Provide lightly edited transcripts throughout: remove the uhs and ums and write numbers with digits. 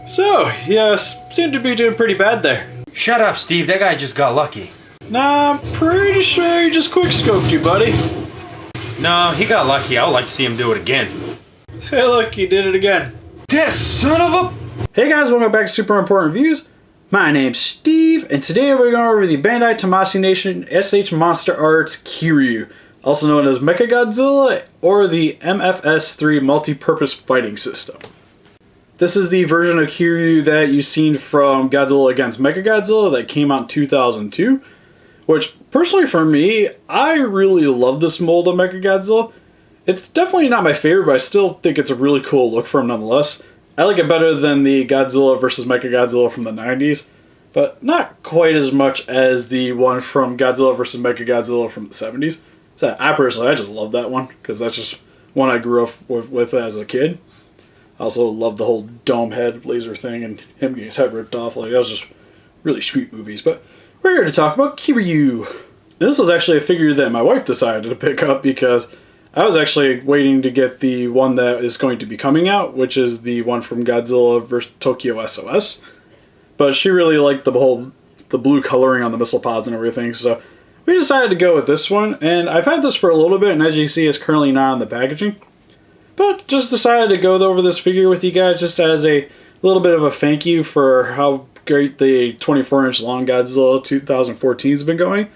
So, yes, seemed to be doing pretty bad there. Shut up, Steve. That guy just got lucky. Nah, I'm pretty sure he just quickscoped you, buddy. No, he got lucky. I would like to see him do it again. Hey, look, he did it again. This son of a... Hey guys, welcome back to Super Important Reviews. My name's Steve, and today we're going over the Bandai Tamashii Nation SH MonsterArts Kiryu, also known as Mechagodzilla or the MFS-3 Multi-Purpose Fighting System. This is the version of Kiryu that you've seen from Godzilla against Mechagodzilla that came out in 2002, which, personally for me, I really love this mold of Mechagodzilla. It's definitely not my favorite, but I still think it's a really cool look for him nonetheless. I like it better than the Godzilla vs. Mechagodzilla from the 90s, but not quite as much as the one from Godzilla vs. Mechagodzilla from the 70s. So I just love that one, because that's just one I grew up with as a kid. I also love the whole dome head laser thing and him getting his head ripped off. Like, that was just really sweet movies. But we're here to talk about Kiryu. And this was actually a figure that my wife decided to pick up because I was actually waiting to get the one that is going to be coming out, which is the one from Godzilla vs. Tokyo SOS. But she really liked the blue coloring on the missile pods and everything, so we decided to go with this one. And I've had this for a little bit, and as you see, it's currently not on the packaging. But just decided to go over this figure with you guys just as a little bit of a thank you for how great the 24-inch long Godzilla 2014 has been going.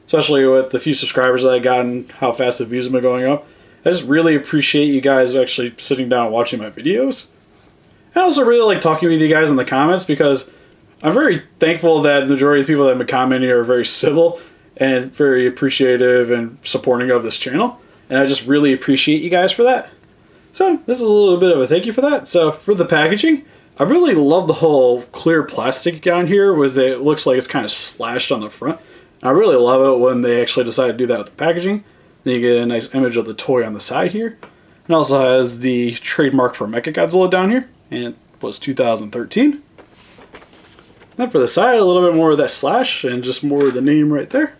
Especially with the few subscribers that I got and how fast the views have been going up. I just really appreciate you guys actually sitting down and watching my videos. I also really like talking with you guys in the comments because I'm very thankful that the majority of the people that have been commenting are very civil and very appreciative and supporting of this channel. And I just really appreciate you guys for that. So this is a little bit of a thank you for that. So for the packaging, I really love the whole clear plastic down here with it looks like it's kind of slashed on the front. I really love it when they actually decide to do that with the packaging. Then you get a nice image of the toy on the side here. It also has the trademark for Mechagodzilla down here, and it was 2013. Then for the side, a little bit more of that slash and just more of the name right there.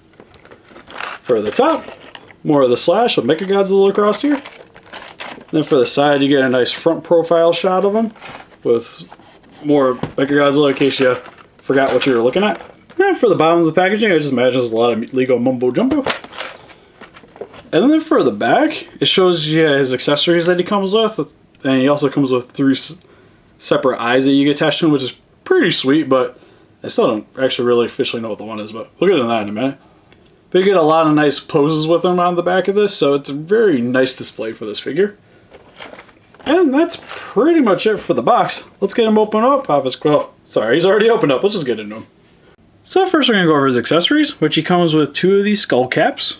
For the top, more of the slash with Mechagodzilla across here. Then for the side, you get a nice front profile shot of him with more Mechagodzilla in case you forgot what you were looking at. And for the bottom of the packaging, I just imagine there's a lot of Lego mumbo jumbo. And then for the back, it shows you his accessories that he comes with. And he also comes with 3 separate eyes that you get attached to him, which is pretty sweet, but I still don't actually really officially know what the one is, but we'll get into that in a minute. But you get a lot of nice poses with him on the back of this, so it's a very nice display for this figure. And that's pretty much it for the box. Let's get him open up. Well, sorry, he's already opened up. Let's just get into him. So first we're going to go over his accessories, which he comes with 2 of these skull caps,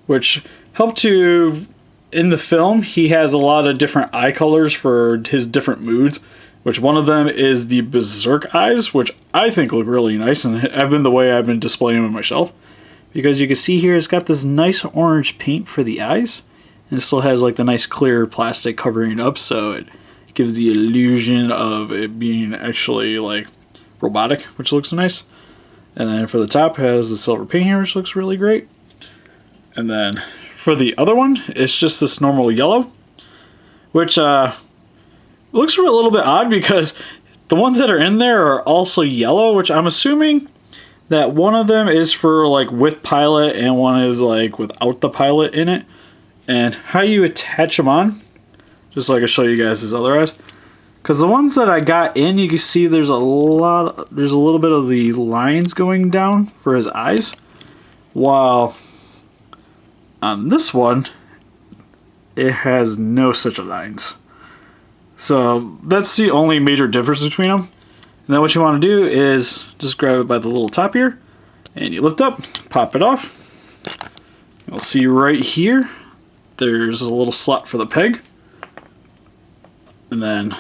which help to, in the film, he has a lot of different eye colors for his different moods, which one of them is the Berserk eyes, which I think look really nice, and have been the way I've been displaying them myself. Because you can see here, it's got this nice orange paint for the eyes, and it still has like the nice clear plastic covering it up, so it gives the illusion of it being actually like robotic, which looks nice. And then for the top, it has the silver paint here, which looks really great. And then for the other one, it's just this normal yellow, which looks a little bit odd because the ones that are in there are also yellow, which I'm assuming that one of them is for like with pilot and one is like without the pilot in it. And how you attach them on, just like I show you guys his other eyes. Because the ones that I got in, you can see there's a little bit of the lines going down for his eyes. While on this one, it has no such lines. So that's the only major difference between them. And then what you want to do is just grab it by the little top here, and you lift up, pop it off. You'll see right here, there's a little slot for the peg. And then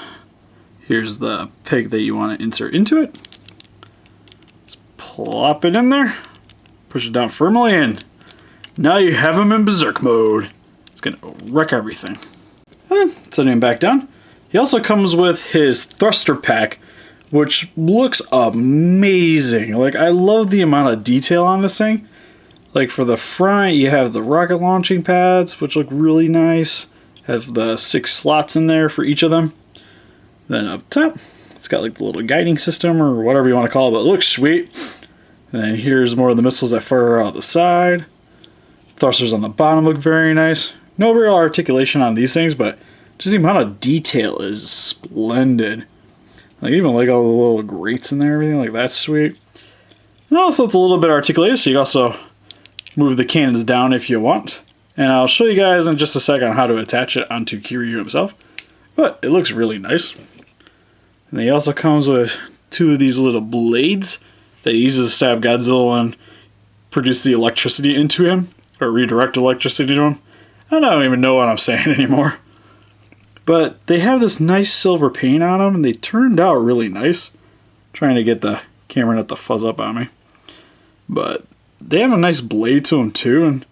here's the peg that you want to insert into it. Just plop it in there, push it down firmly, and now you have him in Berserk mode. It's going to wreck everything. And then setting him back down. He also comes with his thruster pack, which looks amazing. Like, I love the amount of detail on this thing. Like for the front, you have the rocket launching pads, which look really nice. Have the 6 slots in there for each of them. Then up top, It's got like the little guiding system or whatever you want to call it, but it looks sweet. And then here's more of the missiles that fire out the side. Thrusters on the bottom look very nice. No real articulation on these things, but just the amount of detail is splendid. Like even like all the little grates in there, everything like that's sweet. And also it's a little bit articulated, so you can also move the cannons down if you want. And I'll show you guys in just a second how to attach it onto Kiryu himself. But it looks really nice. And he also comes with 2 of these little blades that he uses to stab Godzilla and produce the electricity into him, or redirect electricity to him. I don't even know what I'm saying anymore. But they have this nice silver paint on them, and they turned out really nice. I'm trying to get the camera not to fuzz up on me. But they have a nice blade to them too, and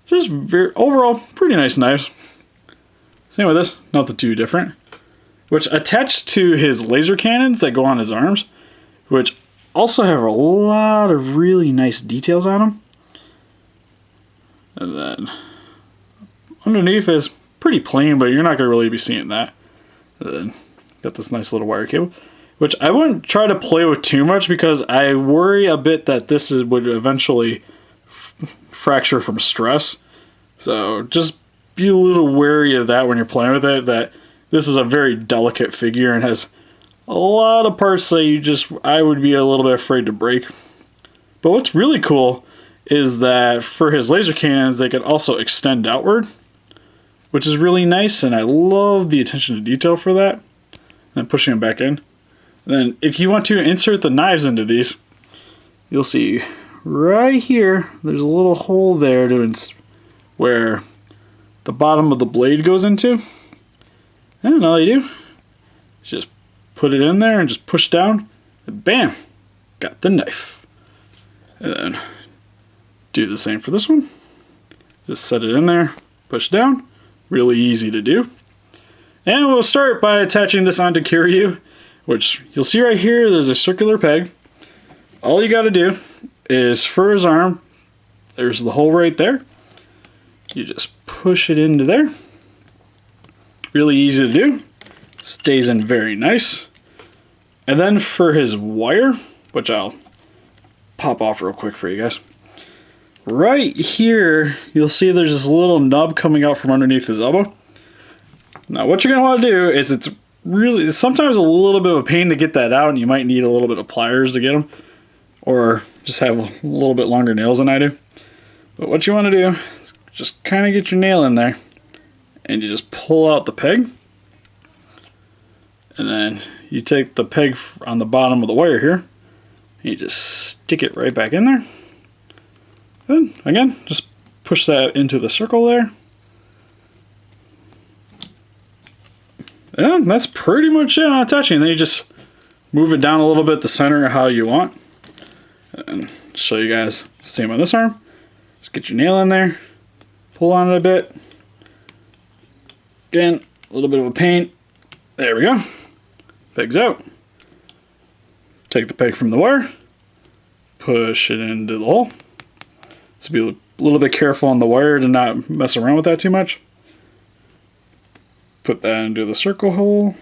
just overall pretty nice knives. Same with this, nothing too different. Which attached to his laser cannons that go on his arms, which also have a lot of really nice details on them. And then underneath is pretty plain, but you're not going to really be seeing that. And then got this nice little wire cable, which I wouldn't try to play with too much because I worry a bit that this would eventually fracture from stress. So just be a little wary of that when you're playing with it, that this is a very delicate figure and has a lot of parts that I would be a little bit afraid to break. But what's really cool is that for his laser cannons, they can also extend outward, which is really nice, and I love the attention to detail for that. And pushing them back in. And then if you want to insert the knives into these, you'll see right here, there's a little hole there where the bottom of the blade goes into. And all you do is just put it in there and just push down, and bam, got the knife. And then do the same for this one. Just set it in there, push down, really easy to do. And we'll start by attaching this onto Kiryu, which you'll see right here, there's a circular peg. All you gotta do is for his arm, there's the hole right there. You just push it into there. Really easy to do. Stays in very nice. And then for his wire, which I'll pop off real quick for you guys. Right here, you'll see there's this little nub coming out from underneath his elbow. Now what you're going to want to do is it's sometimes a little bit of a pain to get that out, and you might need a little bit of pliers to get them. Or just have a little bit longer nails than I do. But what you want to do is just kind of get your nail in there, and you just pull out the peg. And then you take the peg on the bottom of the wire here, and you just stick it right back in there. Then, again, just push that into the circle there. And that's pretty much it on attaching. Then you just move it down a little bit to center how you want. And show you guys, same on this arm. Just get your nail in there, pull on it a bit. Again, a little bit of a pain. There we go. Peg's out. Take the peg from the wire, push it into the hole. So be a little bit careful on the wire to not mess around with that too much. Put that into the circle hole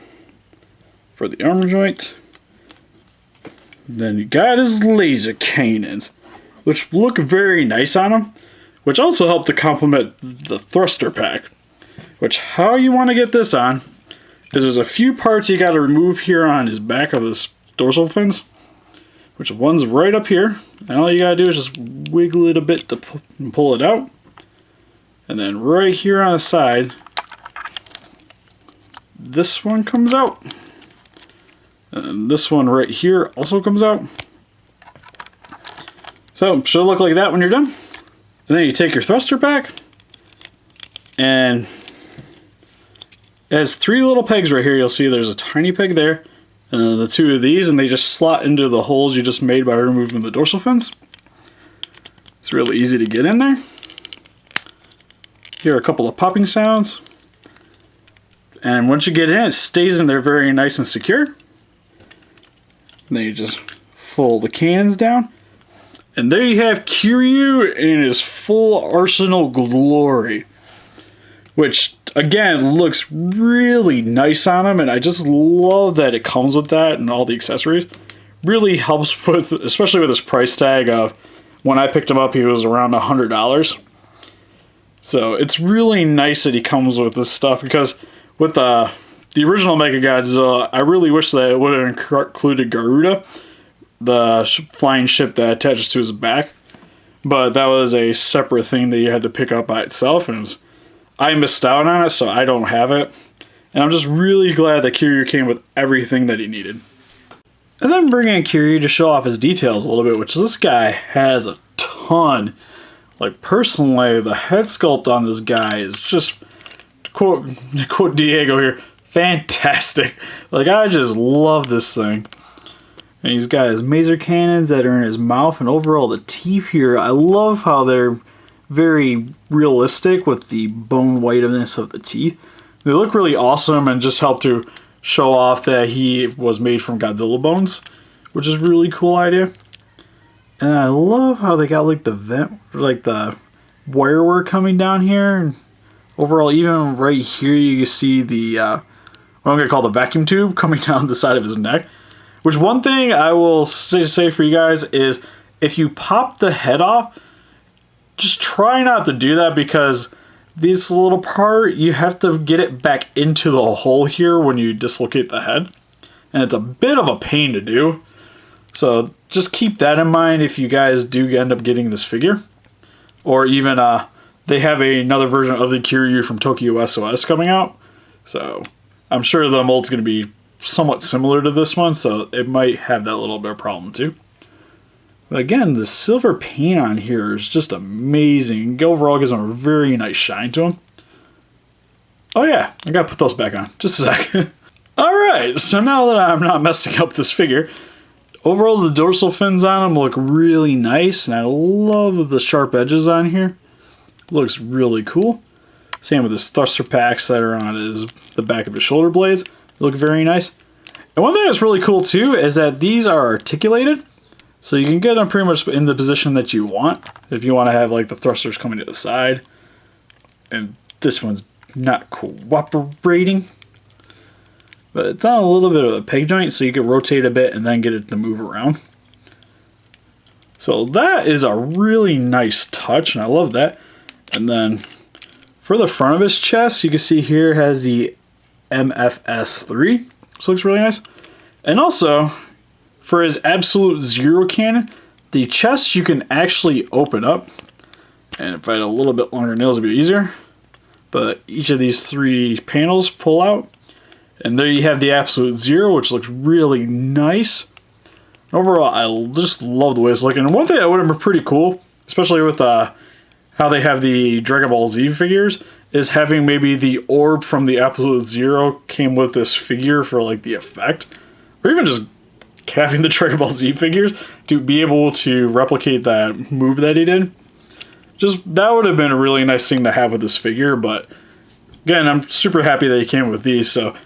for the armor joint. Then you got his laser cannons, which look very nice on him, which also help to complement the thruster pack. Which, how you want to get this on is there's a few parts you got to remove here on his back of his dorsal fins, which one's right up here, and all you got to do is just wiggle it a bit to pull it out. And then right here on the side, this one comes out. And this one right here also comes out. So it should look like that when you're done. And then you take your thruster pack, and it has 3 little pegs right here. You'll see there's a tiny peg there, and the 2 of these, and they just slot into the holes you just made by removing the dorsal fins. It's really easy to get in there. Here are a couple of popping sounds. And once you get in, it stays in there very nice and secure. And then you just fold the cannons down. And there you have Kiryu in his full arsenal glory. Which again, looks really nice on him, and I just love that it comes with that and all the accessories. Really helps with, especially with his price tag of, when I picked him up, he was around $100. So it's really nice that he comes with this stuff, because with the original Mechagodzilla, I really wish that it would have included Garuda, the flying ship that attaches to his back. But that was a separate thing that you had to pick up by itself, and I missed out on it, so I don't have it. And I'm just really glad that Kiryu came with everything that he needed. And then bringing in Kiryu to show off his details a little bit, which this guy has a ton. Like, personally, the head sculpt on this guy is just, to quote Diego here, fantastic. Like, I just love this thing. And he's got his maser cannons that are in his mouth, and overall the teeth here, I love how they're very realistic with the bone whiteness of the teeth. They look really awesome and just help to show off that he was made from Godzilla bones, which is a really cool idea. And I love how they got like the vent, like the wire work coming down here. And overall, even right here, you can see the, what I'm going to call the vacuum tube coming down the side of his neck. Which, one thing I will say for you guys is, if you pop the head off, just try not to do that, because this little part, you have to get it back into the hole here when you dislocate the head. And it's a bit of a pain to do. So just keep that in mind if you guys do end up getting this figure. Or even, they have another version of the Kiryu from Tokyo SOS coming out. So I'm sure the mold's going to be somewhat similar to this one, so it might have that little bit of problem too. But again, the silver paint on here is just amazing. Overall, gives him a very nice shine to him. Oh yeah, I gotta put those back on. Just a sec. Alright, so now that I'm not messing up this figure, overall the dorsal fins on him look really nice, and I love the sharp edges on here. Looks really cool. Same with his thruster packs that are on the back of his shoulder blades. They look very nice. And one thing that's really cool too is that these are articulated. So you can get them pretty much in the position that you want. If you want to have like the thrusters coming to the side. And this one's not cooperating. But it's on a little bit of a peg joint, so you can rotate a bit and then get it to move around. So that is a really nice touch, and I love that. And then for the front of his chest, you can see here has the Mfs-3, which looks really nice. And also, for his absolute zero cannon, the chest you can actually open up. And if I had a little bit longer nails, it'd be easier. But each of these three panels pull out. And there you have the absolute zero, which looks really nice. Overall, I just love the way it's looking. And one thing that would have been pretty cool, especially with how they have the Dragon Ball Z figures, is having maybe the orb from the absolute zero came with this figure for like the effect. Or even just having the Dragon Ball Z figures to be able to replicate that move that he did. Just, that would have been a really nice thing to have with this figure, but again, I'm super happy that he came with these, so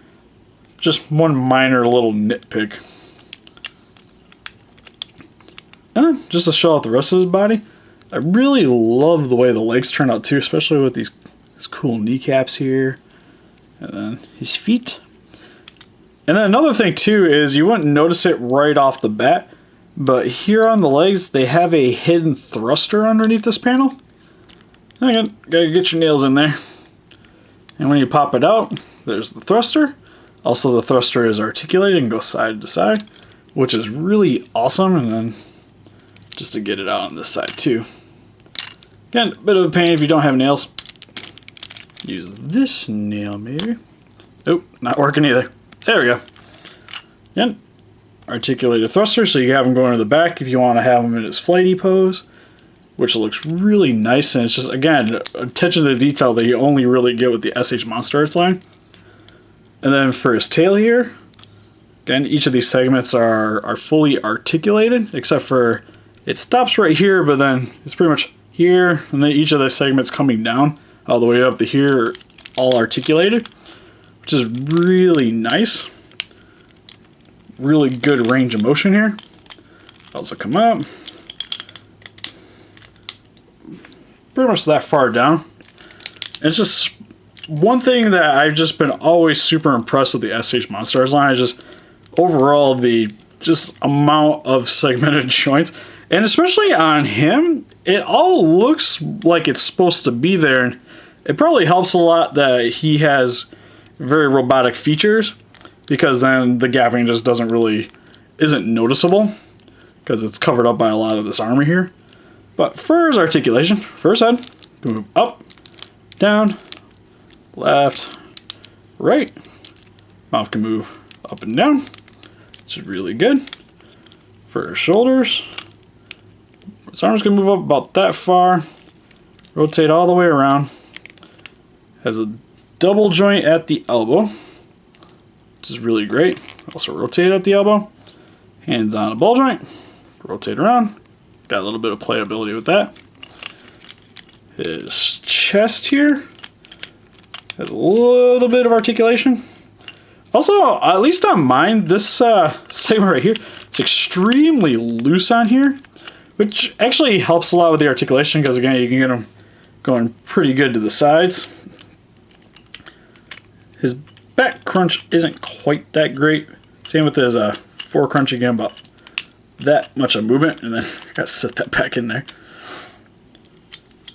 just one minor little nitpick. And then, just to show off the rest of his body, I really love the way the legs turn out too, especially with these cool kneecaps here. And then his feet. And then another thing too is you wouldn't notice it right off the bat, but here on the legs they have a hidden thruster underneath this panel. Again, gotta get your nails in there. And when you pop it out, there's the thruster. Also, the thruster is articulated and goes side to side, which is really awesome. And then just to get it out on this side too. Again, a bit of a pain if you don't have nails. Use this nail maybe. Oh, not working either. There we go. Again, articulated thruster, so you have him going to the back if you want to have him in his flighty pose, which looks really nice. And it's just, again, attention to the detail that you only really get with the SH MonsterArts line. And then for his tail here, again, each of these segments are fully articulated, except for it stops right here, but then it's pretty much here, and then each of the segments coming down all the way up to here are all articulated, which is really nice. Really good range of motion here. Also come up. Pretty much that far down. It's just one thing that I've just been always super impressed with the SH MonsterArts line is just overall the just amount of segmented joints. And especially on him, it all looks like it's supposed to be there. And it probably helps a lot that he has very robotic features, because then the gapping just isn't noticeable because it's covered up by a lot of this armor here. But for his articulation, for his head, can move up, down, left, right. Mouth can move up and down, which is really good. For his shoulders, his arms can move up about that far, rotate all the way around. Has a double joint at the elbow, which is really great. Also rotate at the elbow. Hands on a ball joint, rotate around. Got a little bit of playability with that. His chest here has a little bit of articulation. Also, at least on mine, this segment right here, it's extremely loose on here, which actually helps a lot with the articulation because, again, you can get them going pretty good to the sides. His back crunch isn't quite that great. Same with his forward crunch, again, about that much of movement, and then I gotta set that back in there.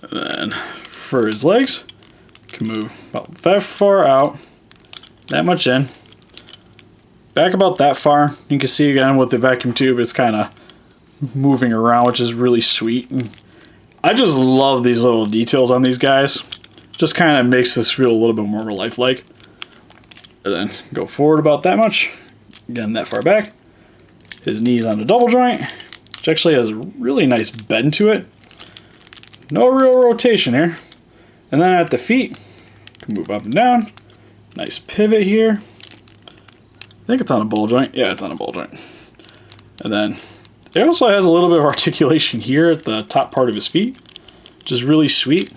And then for his legs, can move about that far out, that much in, back about that far. You can see again with the vacuum tube, it's kind of moving around, which is really sweet. And I just love these little details on these guys. Just kind of makes this feel a little bit more lifelike. And then go forward about that much. Again, that far back. His knees on a double joint, which actually has a really nice bend to it. No real rotation here. And then at the feet, can move up and down. Nice pivot here. I think it's on a ball joint. Yeah, it's on a ball joint. And then it also has a little bit of articulation here at the top part of his feet, which is really sweet.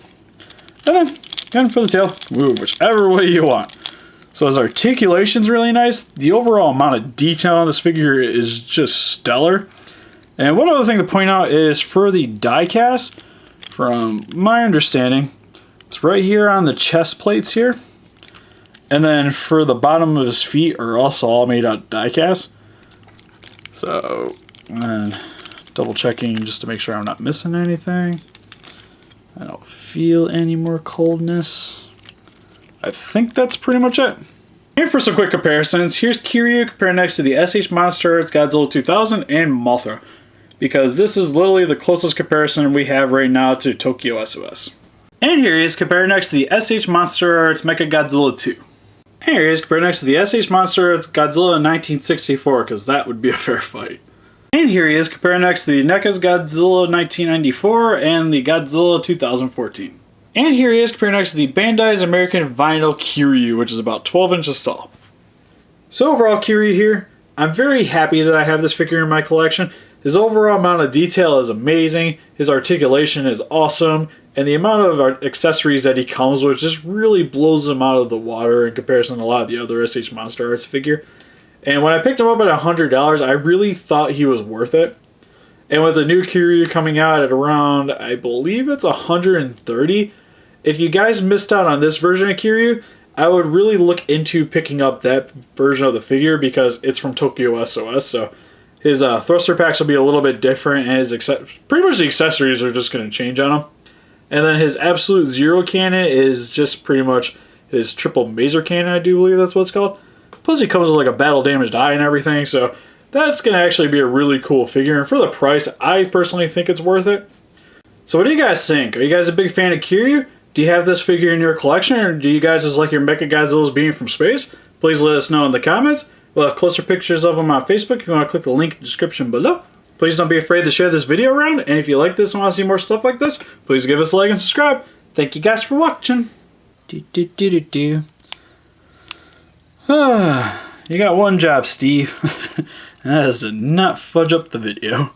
And then, again, for the tail, move whichever way you want. So his articulation's really nice. The overall amount of detail on this figure is just stellar. And one other thing to point out is for the die cast, from my understanding, it's right here on the chest plates here. And then for the bottom of his feet are also all made out of die cast. So, and double checking just to make sure I'm not missing anything. I don't feel any more coldness. I think that's pretty much it. Here for some quick comparisons, here's Kiryu compared next to the SH MonsterArts Godzilla 2000 and Mothra, because this is literally the closest comparison we have right now to Tokyo SOS. And here he is compared next to the SH MonsterArts Mechagodzilla 2. And here he is compared next to the SH MonsterArts Godzilla 1964, because that would be a fair fight. And here he is compared next to the NECA's Godzilla 1994 and the Godzilla 2014. And here he is compared next to the Bandai's American Vinyl Kiryu, which is about 12 inches tall. So overall, Kiryu here, I'm very happy that I have this figure in my collection. His overall amount of detail is amazing, his articulation is awesome, and the amount of accessories that he comes with just really blows him out of the water in comparison to a lot of the other SH MonsterArts figure. And when I picked him up at $100, I really thought he was worth it. And with the new Kiryu coming out at around, I believe it's $130, if you guys missed out on this version of Kiryu, I would really look into picking up that version of the figure because it's from Tokyo SOS. So his thruster packs will be a little bit different, and his pretty much the accessories are just going to change on him. And then his Absolute Zero cannon is just pretty much his triple maser cannon, I do believe that's what it's called. Plus he comes with like a battle damaged eye and everything, so that's going to actually be a really cool figure. And for the price, I personally think it's worth it. So what do you guys think? Are you guys a big fan of Kiryu? Do you have this figure in your collection, or do you guys just like your Mechagodzillas being from space? Please let us know in the comments. We'll have closer pictures of them on Facebook if you want to click the link in the description below. Please don't be afraid to share this video around, and if you like this and want to see more stuff like this, please give us a like and subscribe. Thank you guys for watching. You got one job, Steve. That is to not fudge up the video.